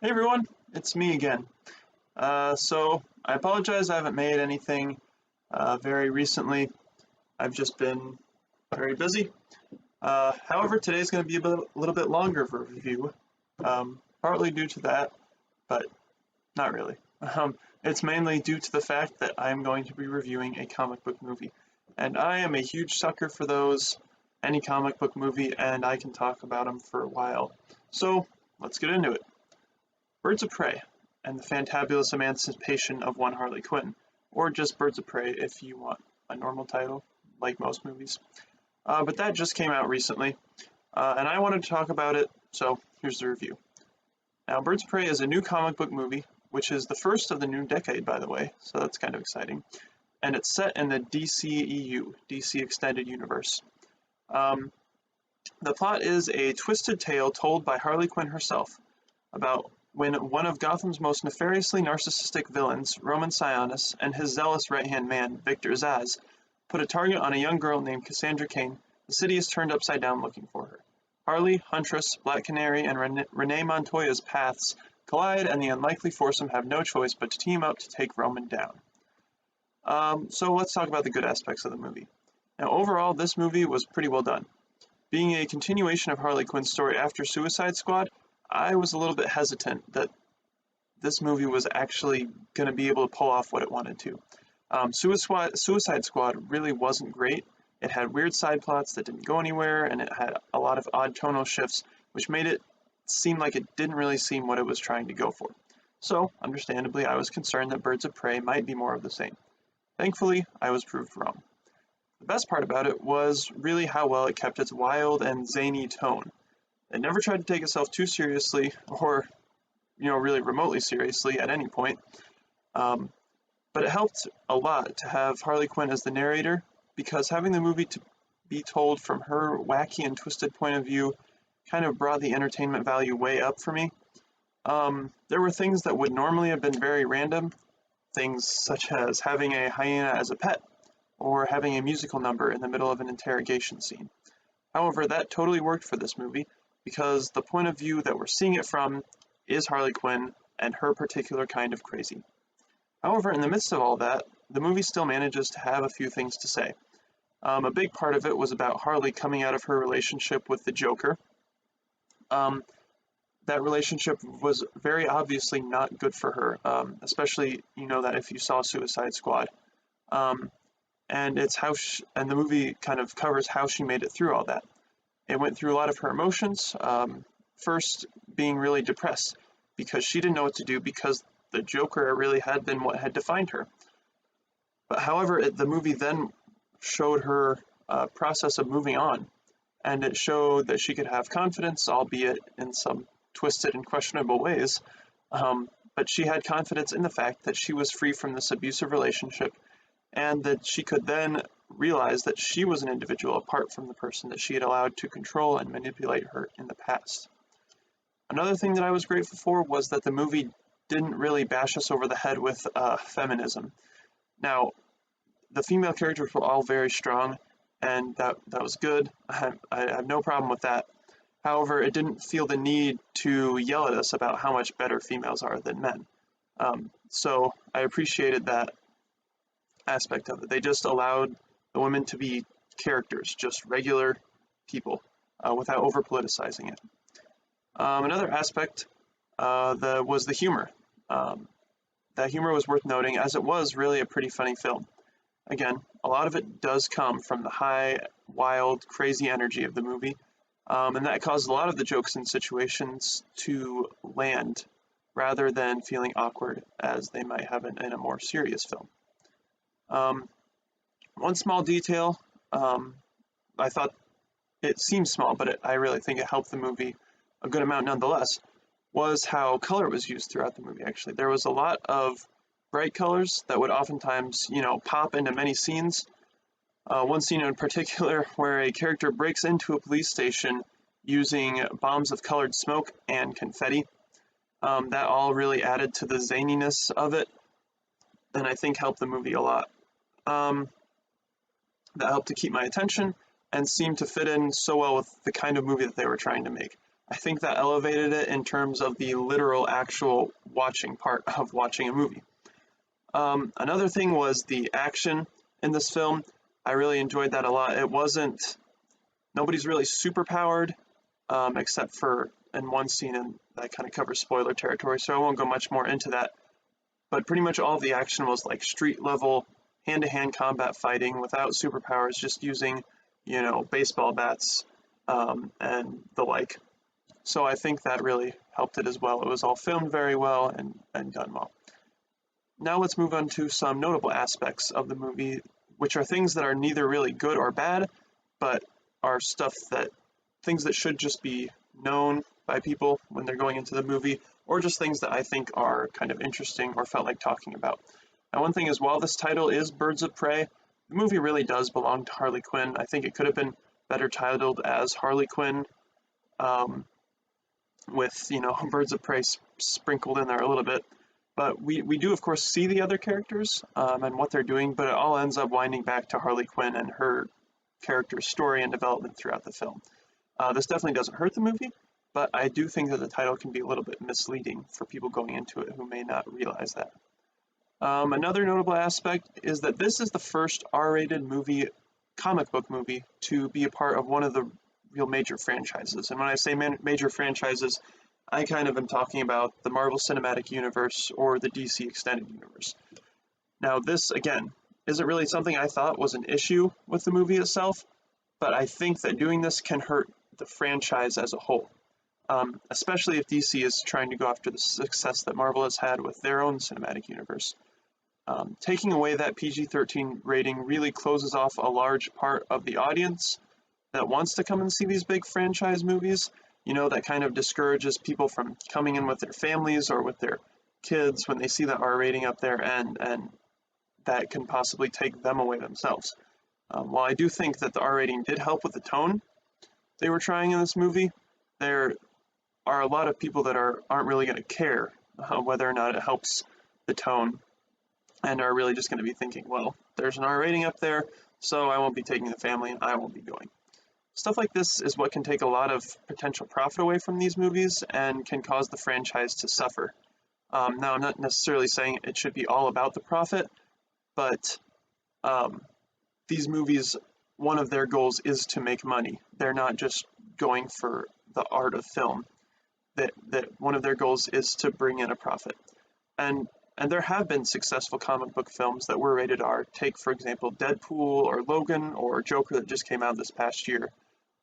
Hey everyone, it's me again. So I apologize I haven't made anything very recently. I've just been very busy. However, today's going to be a little bit longer of a review, partly due to that, but not really. It's mainly due to the fact that I'm going to be reviewing a comic book movie, and I am a huge sucker for those, any comic book movie, and I can talk about them for a while. So let's get into it. Birds of Prey and the Fantabulous Emancipation of One Harley Quinn, or just Birds of Prey if you want a normal title, like most movies. But that just came out recently, and I wanted to talk about it, so here's the review. Now, Birds of Prey is a new comic book movie, which is the first of the new decade, by the way, so that's kind of exciting, and it's set in the DCEU, DC Extended Universe. The plot is a twisted tale told by Harley Quinn herself about when one of Gotham's most nefariously narcissistic villains, Roman Sionis, and his zealous right-hand man, Victor Zsasz, put a target on a young girl named Cassandra Cain, the city is turned upside down looking for her. Harley, Huntress, Black Canary, and Renee Montoya's paths collide, and the unlikely foursome have no choice but to team up to take Roman down. So let's talk about the good aspects of the movie. Now, overall, this movie was pretty well done. Being a continuation of Harley Quinn's story after Suicide Squad, I was a little bit hesitant that this movie was actually going to be able to pull off what it wanted to. Suicide Squad really wasn't great. It had weird side plots that didn't go anywhere, and it had a lot of odd tonal shifts, which made it seem like it didn't really seem what it was trying to go for. So, understandably, I was concerned that Birds of Prey might be more of the same. Thankfully, I was proved wrong. The best part about it was really how well it kept its wild and zany tone. It never tried to take itself too seriously, or, really remotely seriously at any point. But it helped a lot to have Harley Quinn as the narrator, because having the movie to be told from her wacky and twisted point of view kind of brought the entertainment value way up for me. There were things that would normally have been very random, things such as having a hyena as a pet, or having a musical number in the middle of an interrogation scene. However, that totally worked for this movie, because the point of view that we're seeing it from is Harley Quinn and her particular kind of crazy. However, in the midst of all that, the movie still manages to have a few things to say. A big part of it was about Harley coming out of her relationship with the Joker. That relationship was very obviously not good for her, especially, that if you saw Suicide Squad. And it's and the movie kind of covers how she made it through all that. It went through a lot of her emotions, first being really depressed because she didn't know what to do because the Joker really had been what had defined her. But however, the movie then showed her process of moving on, and it showed that she could have confidence, albeit in some twisted and questionable ways, but she had confidence in the fact that she was free from this abusive relationship, and that she could then realize that she was an individual apart from the person that she had allowed to control and manipulate her in the past. Another thing that I was grateful for was that the movie didn't really bash us over the head with feminism. Now, the female characters were all very strong, and that was good. I have no problem with that. However, it didn't feel the need to yell at us about how much better females are than men. So I appreciated that aspect of it. They just allowed the women to be characters, just regular people, without over-politicizing it. Another aspect was the humor. That humor was worth noting, as it was really a pretty funny film. Again, a lot of it does come from the high, wild, crazy energy of the movie, and that caused a lot of the jokes and situations to land rather than feeling awkward as they might have in a more serious film. One small detail, I thought it seemed small, but I really think it helped the movie a good amount nonetheless, was how color was used throughout the movie, actually. There was a lot of bright colors that would oftentimes, pop into many scenes. One scene in particular where a character breaks into a police station using bombs of colored smoke and confetti. That all really added to the zaniness of it, and I think helped the movie a lot. That helped to keep my attention and seemed to fit in so well with the kind of movie that they were trying to make. I think that elevated it in terms of the literal actual watching part of watching a movie. Another thing was the action in this film. I really enjoyed that a lot. Nobody's really super powered, except for in one scene, and that kind of covers spoiler territory, so I won't go much more into that. But pretty much all of the action was like street level, hand-to-hand combat fighting without superpowers, just using, baseball bats, and the like. So I think that really helped it as well. It was all filmed very well and done well. Now let's move on to some notable aspects of the movie, which are things that are neither really good or bad, but are things that should just be known by people when they're going into the movie, or just things that I think are kind of interesting or felt like talking about. Now, one thing is, while this title is Birds of Prey, the movie really does belong to Harley Quinn. I think it could have been better titled as Harley Quinn, with, Birds of Prey sprinkled in there a little bit. But we do, of course, see the other characters and what they're doing, but it all ends up winding back to Harley Quinn and her character's story and development throughout the film. This definitely doesn't hurt the movie, but I do think that the title can be a little bit misleading for people going into it who may not realize that. Another notable aspect is that this is the first R-rated comic book movie, to be a part of one of the real major franchises. And when I say major franchises, I kind of am talking about the Marvel Cinematic Universe or the DC Extended Universe. Now, this, again, isn't really something I thought was an issue with the movie itself, but I think that doing this can hurt the franchise as a whole, especially if DC is trying to go after the success that Marvel has had with their own cinematic universe. Taking away that PG-13 rating really closes off a large part of the audience that wants to come and see these big franchise movies. That kind of discourages people from coming in with their families or with their kids when they see the R rating up there, and that can possibly take them away themselves. While I do think that the R rating did help with the tone they were trying in this movie, there are a lot of people that aren't really going to care whether or not it helps the tone, and are really just going to be thinking, well, there's an R rating up there, so I won't be taking the family and I won't be going. Stuff like this is what can take a lot of potential profit away from these movies and can cause the franchise to suffer. Now, I'm not necessarily saying it should be all about the profit, but these movies, one of their goals is to make money. They're not just going for the art of film. That one of their goals is to bring in a profit. And there have been successful comic book films that were rated R. Take, for example, Deadpool or Logan or Joker that just came out this past year.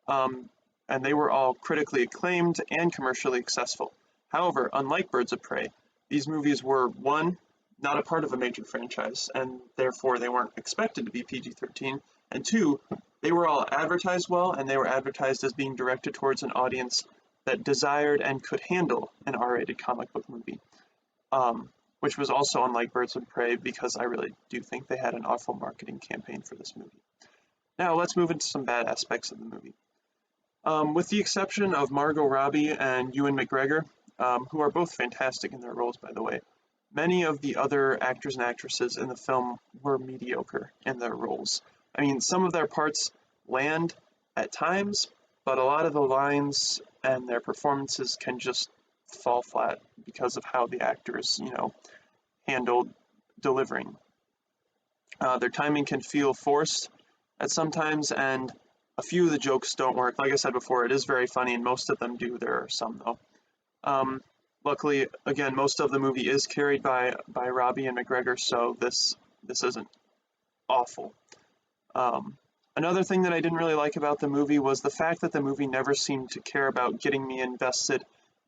And they were all critically acclaimed and commercially successful. However, unlike Birds of Prey, these movies were, one, not a part of a major franchise, and therefore they weren't expected to be PG-13, and two, they were all advertised well, and they were advertised as being directed towards an audience that desired and could handle an R-rated comic book movie, which was also unlike Birds of Prey, because I really do think they had an awful marketing campaign for this movie. Now let's move into some bad aspects of the movie. With the exception of Margot Robbie and Ewan McGregor, who are both fantastic in their roles, by the way, many of the other actors and actresses in the film were mediocre in their roles. I mean, some of their parts land at times, but a lot of the lines and their performances can just fall flat because of how the actors, handled delivering. Their timing can feel forced at some times, and a few of the jokes don't work. Like I said before, it is very funny, and most of them do. There are some, though. Luckily, again, most of the movie is carried by Robbie and McGregor, so this isn't awful. Another thing that I didn't really like about the movie was the fact that the movie never seemed to care about getting me invested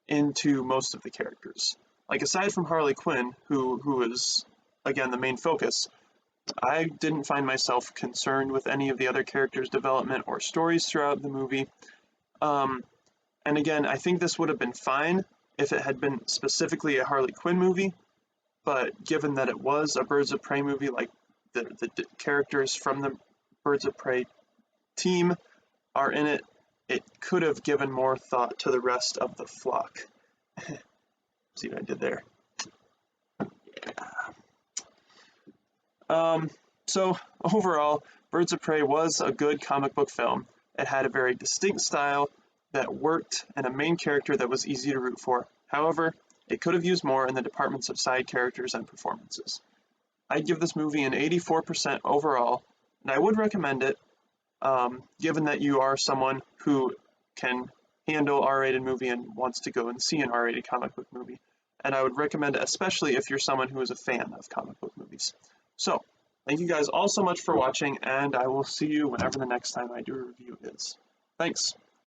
into most of the characters. Like, aside from Harley Quinn, who is, again, the main focus, I didn't find myself concerned with any of the other characters' development or stories throughout the movie. And again, I think this would have been fine if it had been specifically a Harley Quinn movie, but given that it was a Birds of Prey movie, like the characters from the Birds of Prey team are in it, it could have given more thought to the rest of the flock. See what I did there? Yeah. So overall, Birds of Prey was a good comic book film. It had a very distinct style, that worked and a main character that was easy to root for. However, it could have used more in the departments of side characters and performances. I'd give this movie an 84% overall, and I would recommend it, given that you are someone who can handle R-rated movie and wants to go and see an R-rated comic book movie. And I would recommend it especially if you're someone who is a fan of comic book movies. So, thank you guys all so much for watching, and I will see you whenever the next time I do a review is. Thanks.